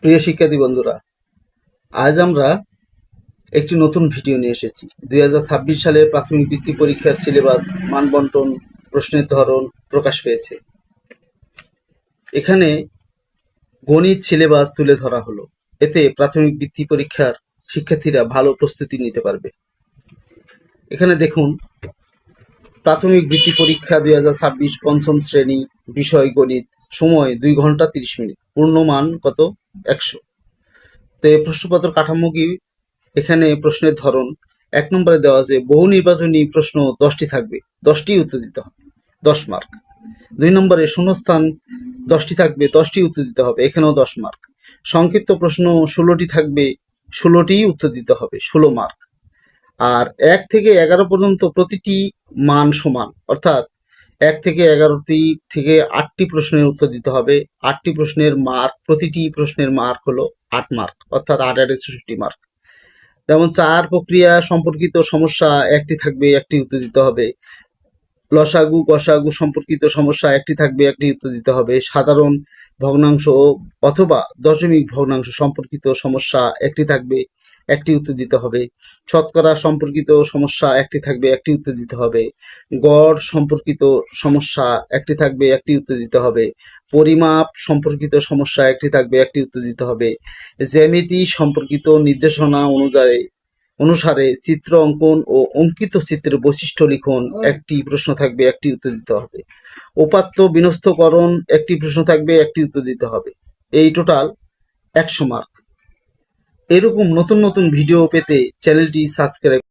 প্রিয় শিক্ষার্থী বন্ধুরা, আজ আমরা একটি নতুন ভিডিও নিয়ে এসেছি। 2026 সালে প্রাথমিক বৃত্তি পরীক্ষার সিলেবাস, মানবন্টন, প্রশ্নের ধরন প্রকাশ পেয়েছে। এখানে গণিত সিলেবাস তুলে ধরা হলো। এতে প্রাথমিক বৃত্তি পরীক্ষার শিক্ষার্থীরা ভালো প্রস্তুতি নিতে পারবে। এখানে দেখুন, প্রাথমিক বৃত্তি পরীক্ষা 2026 পঞ্চম শ্রেণী, বিষয় গণিত, সময় 2 ঘন্টা 30 মিনিট, পূর্ণমান কত 100। তো এই প্রশ্নপত্র কাঠামো কি? এখানে প্রশ্নের ধরন 1 নম্বরে দেওয়া আছে বহু নির্বাচনী প্রশ্ন 10টি থাকবে, 10টি উত্তর দিতে হবে, 10 মার্ক। 2 নম্বরে শূন্যস্থান 10টি থাকবে, 10টি উত্তর দিতে হবে, এখানেও 10 মার্ক। সংক্ষিপ্ত প্রশ্ন 16টি থাকবে, 16টিই উত্তর দিতে হবে, 16 মার্ক। আর 1 থেকে 11 পর্যন্ত প্রতিটি মান সমান, অর্থাৎ 1 থেকে 11টি থেকে 8টি প্রশ্নের উত্তর দিতে হবে। 8টি প্রশ্নের মার্ক, প্রতিটি প্রশ্নের মার্ক হলো 8 মার্ক, অর্থাৎ 8 8 66 মার্ক। যেমন চার প্রক্রিয়া সম্পর্কিত সমস্যা 1টি থাকবে, 1টি উত্তর দিতে হবে। লসাগু গসাগু সম্পর্কিত সমস্যা 1টি থাকবে, 1টি উত্তর দিতে হবে। সাধারণ ভগ্নাংশ অথবা দশমিক ভগ্নাংশ সম্পর্কিত সমস্যা 1টি থাকবে, 1টি উত্তর দিতে হবে। শতকরা সম্পর্কিত সমস্যা 1টি থাকবে, 1টি উত্তর দিতে হবে। গড় সম্পর্কিত সমস্যা 1টি থাকবে, 1টি উত্তর দিতে হবে। পরিমাপ সম্পর্কিত সমস্যা 1টি থাকবে, 1টি উত্তর দিতে হবে। জ্যামিতি সম্পর্কিত নির্দেশনা অনুসারে চিত্র অঙ্কন ও অঙ্কিত চিত্রের বৈশিষ্ট্য লিখন 1টি প্রশ্ন থাকবে, 1টি উত্তর দিতে হবে। উপাত্ত বিন্যস্তকরণ 1টি প্রশ্ন থাকবে, 1টি উত্তর দিতে হবে। এই টোটাল 100 মার্ক। এরকম নতুন নতুন ভিডিও পেতে চ্যানেলটি সাবস্ক্রাইব